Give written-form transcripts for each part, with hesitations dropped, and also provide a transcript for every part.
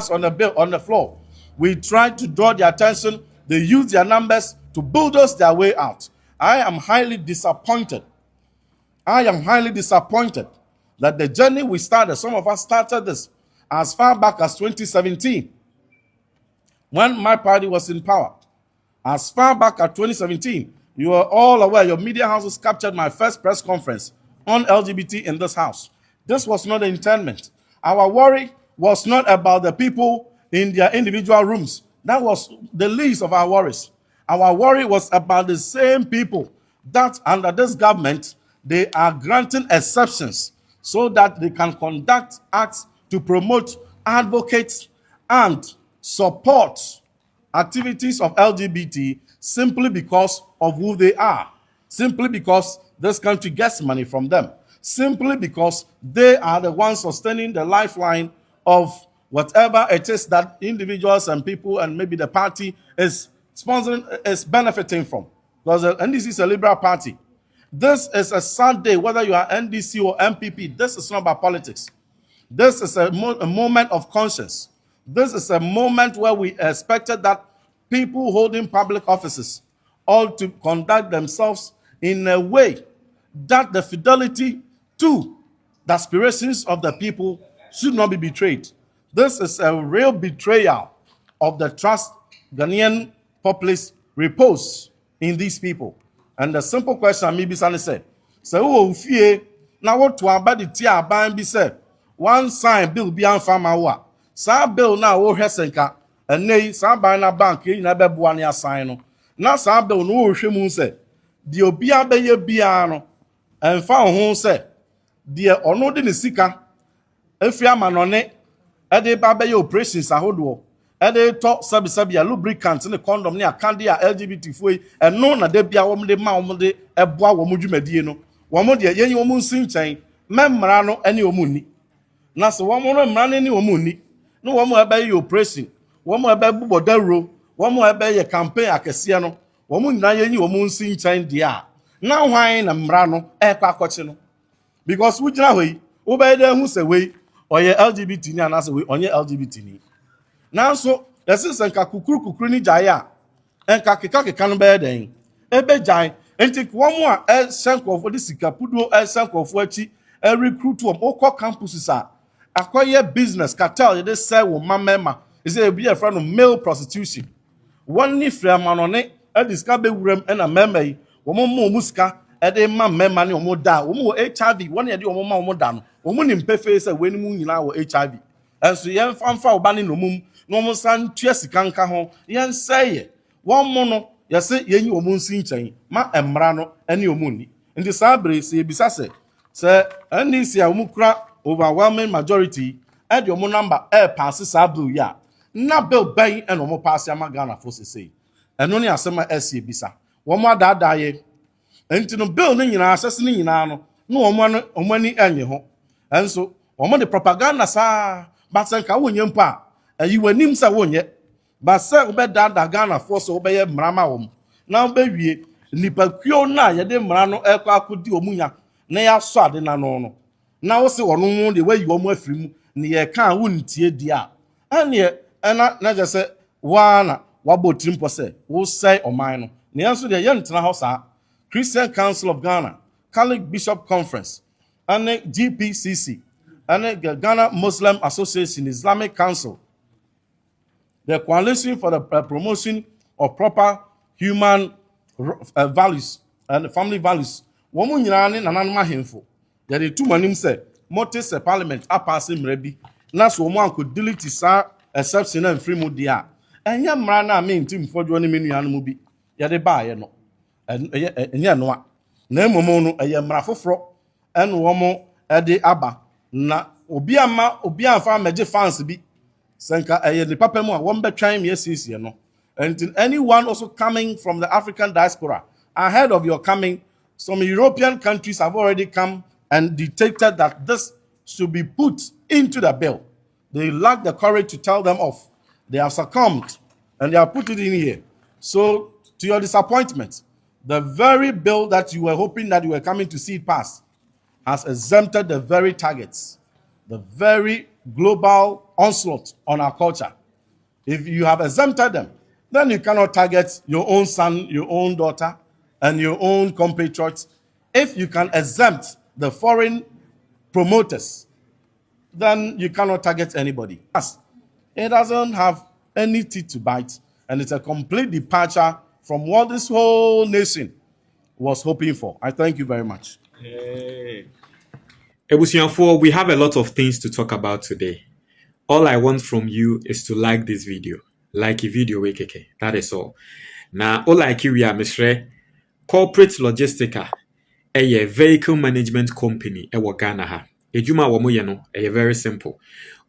members on the floor. We tried to draw their attention. They used their numbers to bulldoze their way out. I am highly disappointed. I am highly disappointed that the journey we started, some of us started this as far back as 2017, when my party was in power. As far back as 2017, you are all aware, your media houses captured my first press conference on LGBT in this house. This was not the intendment. Our worry was not about the people in their individual rooms. That was the least of our worries. Our worry was about the same people that under this government, they are granting exceptions so that they can conduct acts to promote, advocate, and support activities of LGBT simply because of who they are, simply because this country gets money from them, simply because they are the ones sustaining the lifeline of whatever it is that individuals and people and maybe the party is sponsoring, is benefiting from. Because the NDC is a liberal party. This is a sad day, whether you are NDC or MPP. This is not about politics. This is a moment of conscience. This is a moment where we expected that people holding public offices ought to conduct themselves in a way that the fidelity to the aspirations of the people should not be betrayed. This is a real betrayal of the trust Ghanaian populace repose in these people. And the simple question me Bisani said, so fear now what to about the tia ban be said, one sign bill be on farmer. Sa bill now o hesenka, and nay, some by na bank in a bebuania sign. Now sa bill no shimun said, the obia be ye biano, and found home said, dear or no din sika, if ya man on it, a de baby operations a hodo. Ede talk sabia lubricants in the condom near candy LGBT free and no na de bia wom de ma wom de eboa wom dwumadie no wom de yen wom nsinchen memra no ene omuni na so wom no mra ne omuni no wom ebe ye operation wom ebe bubodaro wom ebe ye campaign akese no wom nyina yen wom nsinchen de a na hwan na mra no ekwa akoche no because we jina hoi wo be de hu se we oye LGBT ni anase we onye LGBT ni. Now so yesi nka kukuru ni jaya enka keka no be den ebe jai enti womo a senkofo de sika pudo senkofo achi recruit wom okọ campuses a akoye business cartel they say wo mamema is e be a friend of male prostitution one ni framanone e diska be wuram na mema yi womo mo musika e de ma mema ne womo da womo HIV one ye de womo ma womo da no womo ni mpefe se we ni mu nyina wo HIV enso yen famfa obane no mum no mo san tua sika nka ho yen seye won mo no yese yenyi wo mo nsi nchen ma emra no ene omuni ndi sabre se ebisa se ani si a wo kura overwhelming majority e de mo number pass sabre ya na bill ban ene mo pass ama Ghana for se eno ni asema ese ebisa wo mo adada ye enti no bill ni nyina asese ni nyina no no wo mo ani enye ho enso wo mo de propaganda sa basanka wonye mpa ayi wanim sa wonye ba se obedada Ghana force obeye mrama wom na obewie nipa kwio na ye de mra no ekwa akodi omunya na ya so ade na no no na wo se wono mu de wayi wom afiri mu ne ye kan wontie di a ane na je se wana wabotimpo se wo sai oman no ne yanso de ye ntena ho sa Christian Council of Ghana, Catholic Bishop Conference and GPCC and Ghana Muslim Association Islamic Council, the Coalition for the Promotion of Proper Human Values and Family Values. Woman Yanni Nanama Hinfo. There are two manim say, Motis a parliament are passing rebi. Nas woman could delete his exception and free mudia. And young Marana mean Tim Fordjour Minuanubi. Yade buy no. And Yanwa. Name mono a yamrafo fro and womo ede abba. Na obia fa meje fans bi senka the papa mo won be twan me asiesie no and anyone also coming from the African diaspora ahead of your coming, some European countries have already come and dictated that this should be put into the bill. They lack the courage to tell them off. They have succumbed and they have put it in here. So to your disappointment, the very bill that you were hoping that you were coming to see it pass has exempted the very targets, the very global onslaught on our culture. If you have exempted them, then you cannot target your own son, your own daughter, and your own compatriots. If you can exempt the foreign promoters, then you cannot target anybody. It doesn't have any teeth to bite, and it's a complete departure from what this whole nation was hoping for. I thank you very much. Ebusianfo, we have a lot of things to talk about today. All I want from you is to like this video. Like a video, keke. That is all. Now, all like you are, Mr. Corporate Logistica, a vehicle management company, a Ghana ha. Ejuma wamoyeno, a very simple.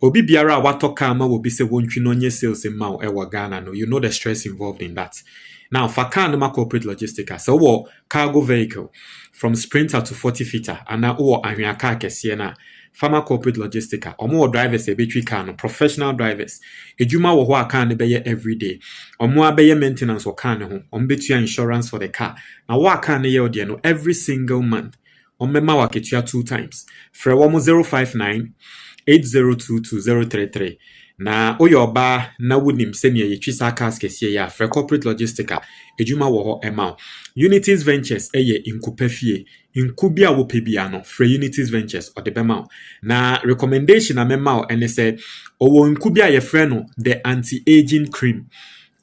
Obi biara watoka ama will be se won't no nye sales in Mao ewa Ghana no. You know the stress involved in that. Now, Fakan ma corporate logistica. So what cargo vehicle from Sprinter to 40-footer and now or car kesiena. Farmer corporate logistica. Or more drivers a battery car no professional drivers. Ejuma wo wa car be every day. Or more be maintenance or car no. Betua insurance for the car. Now wa car ne ye no every single month. Mema wa ketua 2 times. Fra 059 8022033. Na oyoba na wunim senior yetwisa cars kesie ya fra corporate logistica ejuma wo ho ema Unities Ventures eye inkupefie inkubia wo pebia no fra Unities Ventures o de bema na recommendation amema o ene se owo inkubia ye frɛ no the anti-aging cream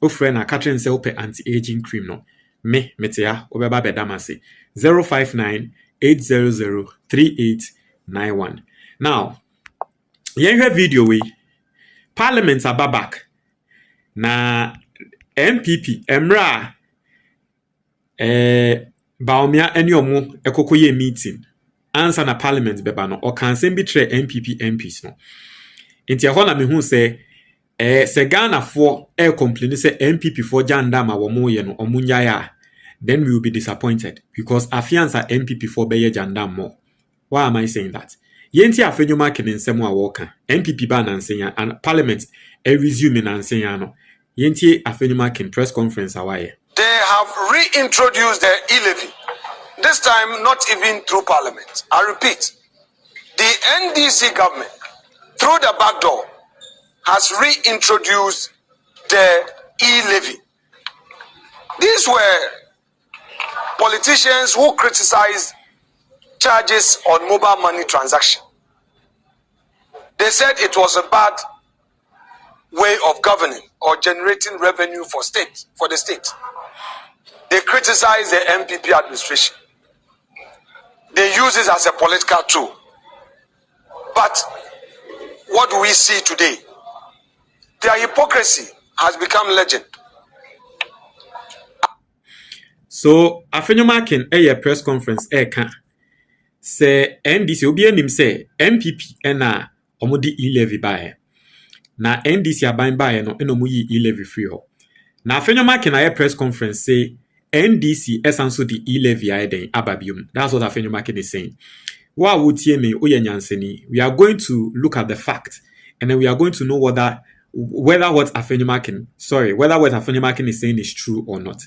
o frɛ na Catherine se ope anti-aging cream no me metia obeba bedamase 059 800 3891. Now yenhwe video we Parliament ababak na MPP emra baomia eni omo ekokoye meeting answer na Parliament beba no o kan sem bi tre MPP MPs no nti ehona me hu se se Ghana for complain say MPP for jandama wo mo ye no omunya ya then we will be disappointed because afiansa MPP for beye jandam mo. Why am I saying that? Yenti AfenyoMarkins nsemu a woka MPP ba na nsenya and Parliament resume na nsenya no yenti AfenyoMarkins press conference awaye. They have reintroduced the e-levy, this time not even through Parliament. I repeat, the NDC government through the back door has reintroduced the e-levy. These were politicians who criticized charges on mobile money transaction. They said it was a bad way of governing or generating revenue for the state. They criticized the MPP administration. They use it as a political tool. But what do we see today? Their hypocrisy has become legend. So AfenyoMarkins a press conference can say NDC obi anim say MPP na omodi e-levy bae na NDC aban bae no eno mu yi e-levy free ho na AfenyoMarkins a press conference say NDC esanso the e-levy aiden ababium. That's what AfenyoMarkins is saying. Wa wotie me oye nyanseni, we are going to look at the fact and then we are going to know whether what AfenyoMarkins is saying is true or not.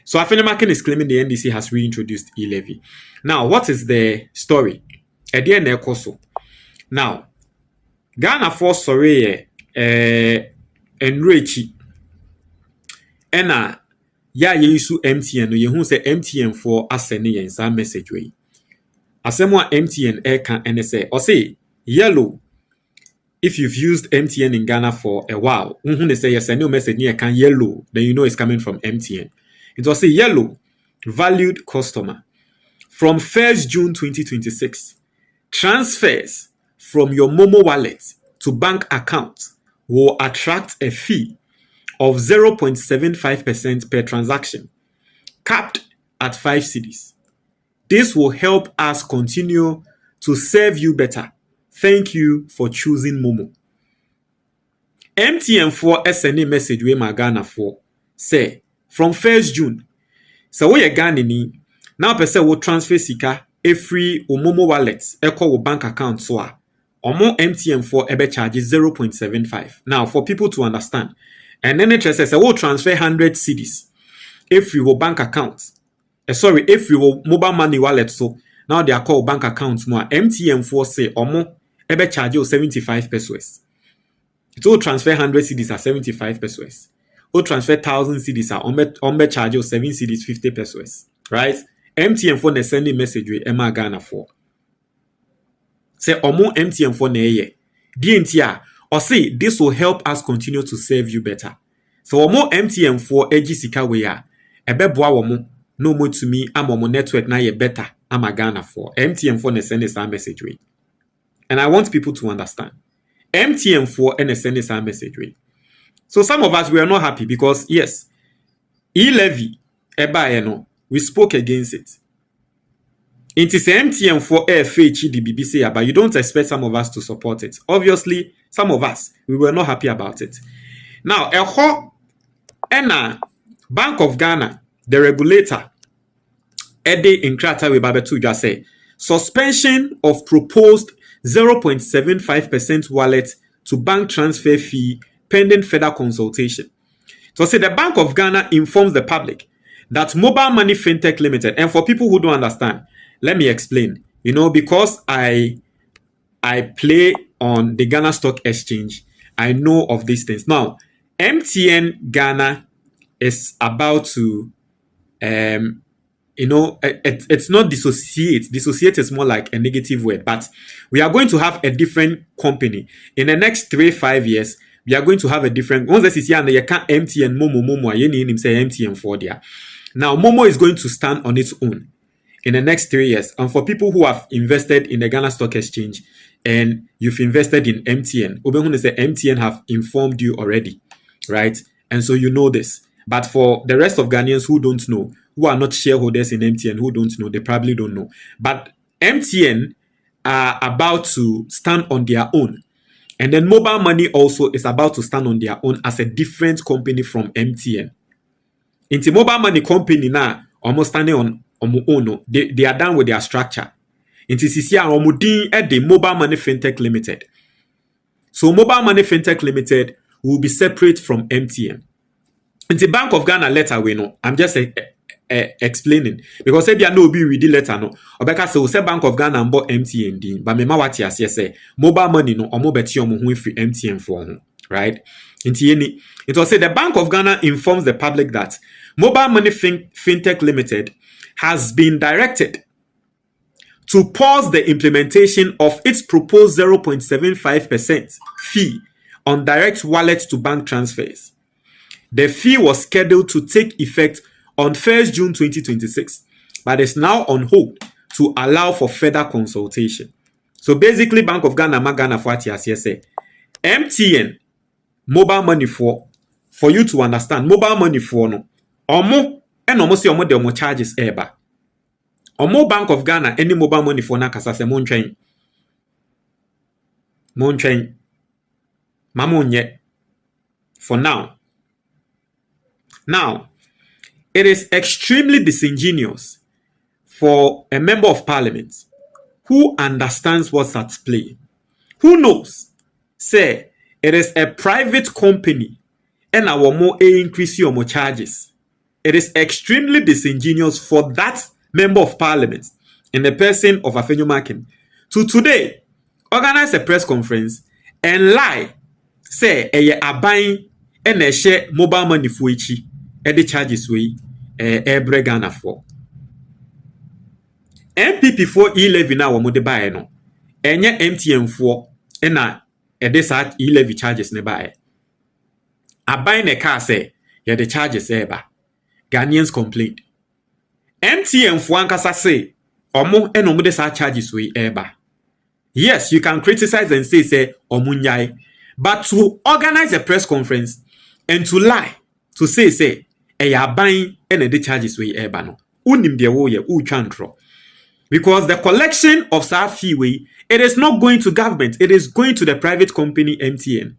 So AfenyoMarkins is claiming the NDC has reintroduced e-levy. Now, what is the story? Now, Ghana for sorry enrichi ena ya yesu MTN no yehu say MTN for asene yen sa message we. Asemwa MTN can NSA or say yellow. If you've used MTN in Ghana for a while, they say yes, a new message near can yellow, then you know it's coming from MTN. It was a yellow valued customer. From 1st June 2026, transfers from your Momo wallet to bank account will attract a fee of 0.75% per transaction, capped at 5 cedis. This will help us continue to serve you better. Thank you for choosing Momo. MTN for SNA message we Ghana for say from 1st June. So we Ghana ni now person will transfer sika every Momo wallet equal bank account so omo MTN for ebe charges 0.75. Now for people to understand, and then it says will transfer 100 cedis if you will bank account. If you will mobile money wallet so now they are called bank accounts more MTN for say omo ebe charge you 75 pesos. So transfer 100 cedis at 75 pesos. O transfer 1,000 cedis at ombe charge you 7 cedis 50 pesos. Right? MTN for the sending message with Emma Ghana for. Say omo MTN for neye. DNTR or say this will help us continue to serve you better. So omo MTN for edgy sika we ya. Ebe boa omo no more to me am omo network na ye better am a Ghana for. MTN for send this message way. And I want people to understand. MTN for send this message way. So some of us we are not happy because yes, e-levy eba we spoke against it. It is MTN for FH the BBC, but you don't expect some of us to support it. Obviously, some of us we were not happy about it. Now, Bank of Ghana, the regulator, Ede Inkrata Webabetu just say suspension of proposed 0.75% wallet to bank transfer fee pending further consultation. So say the Bank of Ghana informs the public that Mobile Money Fintech Limited, and for people who don't understand, let me explain. Because I play on the Ghana Stock Exchange, I know of these things. Now, MTN Ghana is about to, it's not dissociate. Dissociate is more like a negative word, but we are going to have a different company. In the next 3-5 years, we are going to have a different, once this is here, you can't MTN, Momo, you say MTN for there. Now, Momo is going to stand on its own in the next 3 years. And for people who have invested in the Ghana Stock Exchange and you've invested in MTN, MTN have informed you already, right? And so you know this. But for the rest of Ghanaians who don't know, who are not shareholders in MTN, who don't know, they probably don't know. But MTN are about to stand on their own. And then Mobile Money also is about to stand on their own as a different company from MTN. Into Mobile Money company now, almost standing on own, they are done with their structure. Into CCR Omudin at the Mobile Money Fintech Limited. So Mobile Money Fintech Limited will be separate from MTN. Into Bank of Ghana letter we know. I'm just explaining because if you no be read the letter no. Obeka say Bank of Ghana bought MTN din, but me ma wati say Mobile Money no omo beti omo hu free MTN for ho, right? It was said the Bank of Ghana informs the public that Mobile Money Fintech Limited has been directed to pause the implementation of its proposed 0.75% fee on direct wallet to bank transfers. The fee was scheduled to take effect on 1st June 2026, but is now on hold to allow for further consultation. So basically, Bank of Ghana, Magana for say MTN Mobile Money for you to understand, Mobile Money for no omo and almost omo de omo charges eba. Omo Bank of Ghana any Mobile Money for na kasa se montrain mamonye for now. Now, it is extremely disingenuous for a member of parliament who understands what's at play, who knows, say, it is a private company and our more increase your more charges. It is extremely disingenuous for that member of parliament in the person of AfenyoMarkins to today organize a press conference and lie, say, a buying and a share Mobile Money for each. The charges we every Ghana for. MPP for e-levy now we buy no. Enye MTN for na this e-levy charges ne buy. I buy a car say yeah the charges eba. Ghanaians complained. MTN for ankasa say omo enomo this charges we eba. Yes, you can criticize and say omunyai, but to organize a press conference and to lie to say buying and the charges we no. Unim de wo ye uchantro. Because the collection of sa fee we, it is not going to government, it is going to the private company MTN.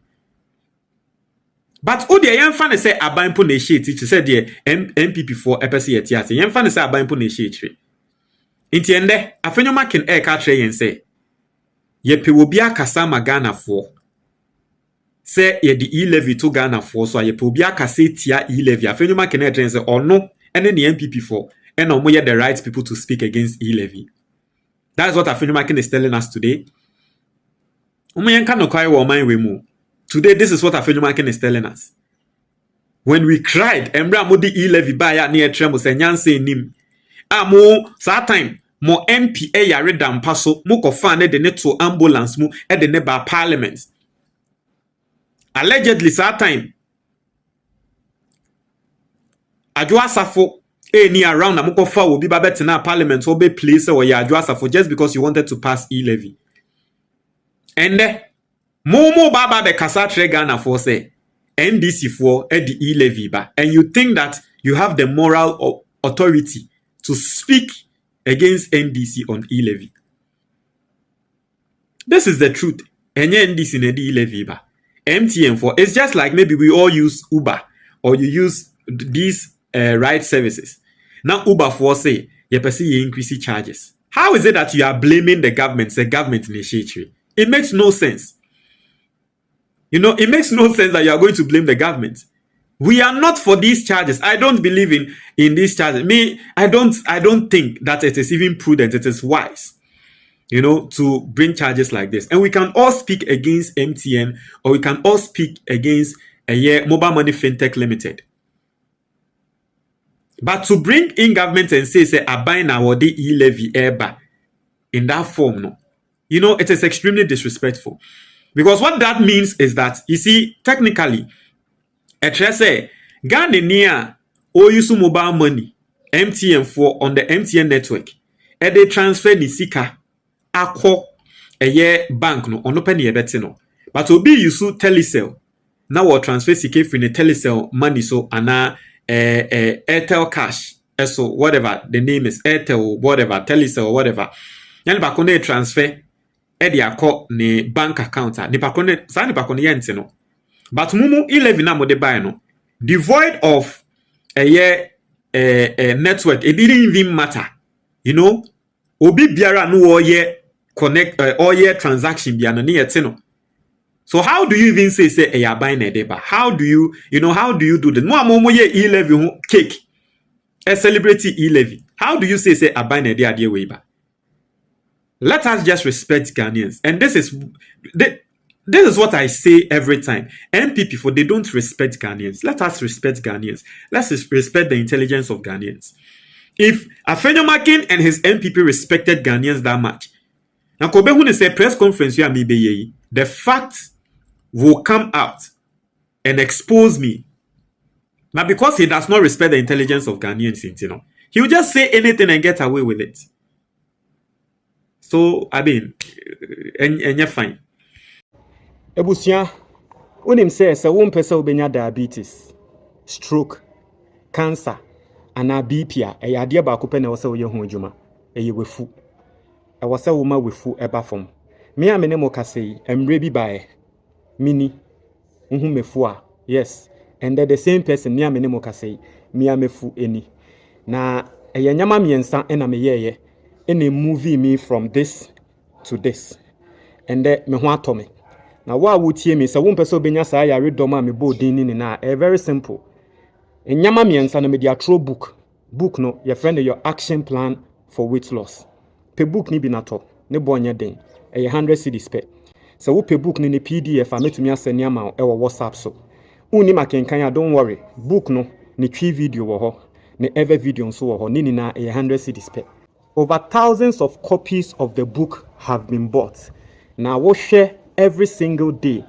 But the yemfa say aban po ne shit teacher said the MPP for EPC etiase. Yemfa say aban po ne shit. Inti ende AfenyoMarkins ka tre yen say ye pe obi akasa Ghana for. Say ye the e-levy to Ghana for so ye pe obi akasa tia e-levy. AfenyoMarkins train say or no and then the MPP for and no more the right people to speak against e-levy. That's what AfenyoMarkins is telling us today. Today, this is what AfenyoMarkins is telling us. When we cried, Embra Modi e-levy by near Tremo Senyanse Nim. Mo that time, mo MPA yare dam paso, mo ko fan de net to ambulance mu e de neba parliament. Allegedly, that time, Adwa Safo ni around na mo ko fa obi ba betina parliament so be place or ya Adwa Safo just because you wanted to pass e-levy. And Momo Baba be kasa Ghana for say NDC for the e-levy ba, and you think that you have the moral authority to speak against NDC on e-levy. This is the truth. Any NDC in the e-levy ba. MTN for it's just like maybe we all use Uber or you use these ride services. Now Uber for say you increase charges. How is it that you are blaming the government? Say government initiative. It makes no sense. You know, it makes no sense that you are going to blame the government. We are not for these charges. I don't believe in these charges. I don't think that it is even prudent. It is wise, you know, to bring charges like this. And we can all speak against MTN, or we can all speak against Mobile Money Fintech Limited. But to bring in government and say I buy now or the e-levy airba in that form, no. You know, it is extremely disrespectful. Because what that means is that, you see, technically, say Ghana near or use mobile money, MTN for on the MTN network, and they transfer the sika akọ a year bank no on open year no. But obi use telecell. Now we transfer sika from the telecell money so ana Airtel cash. So whatever the name is, Airtel whatever, telecell whatever. Yan ba kone transfer edi akọ ne bank account ni pakone sa ni pakone yente no. But mumu e-levy na mo de buy no. Devoid of a network, it didn't even matter. You know, obi biara no all year connect all year transaction biara ni yete no. So how do you even say a buying a deba? How do you do this? No amomo ye e-levy cake. A celebrity e-levy. How do you say a buying a day way ba? Let us just respect Ghanaians. And this is what I say every time. MPP for they don't respect Ghanaians. Let us respect Ghanaians. Let's respect the intelligence of Ghanaians. If AfenyoMarkins and his MPP respected Ghanaians that much, now Kobe when say press conference you me be the fact will come out and expose me. Now because he does not respect the intelligence of Ghanaians, you know, he will just say anything and get away with it. So I mean, and you're fine. Ebusia, unim says a won pesa ubenya diabetes, stroke, cancer, and a BP a yadia ba kupena wasa wo yehu adwuma eye wefu e wasa wo ma wefu eba fom me a mene mo kase emre bi bae mini uhu mefu a yes and the same person me a mene mo kase me a mefu eni na eye nyama miensa ena me yeye ena movie me from this to this and me ho atome na wa wotie me se wo mpese obenya sa ya redom a me bo din ni na very simple enyama miensa na me dia tro book no your friend your action plan for weight loss pe book ni bi na to ne bonye den 100 cedis pe so wo pe book ni ne PDF a metumi asani ama e wo WhatsApp so uni makenkan ya don't worry book no ne twi video wo ho ne ever video so wo ho ni na 100 cedis pe over thousands of copies of the book have been bought now we share every single day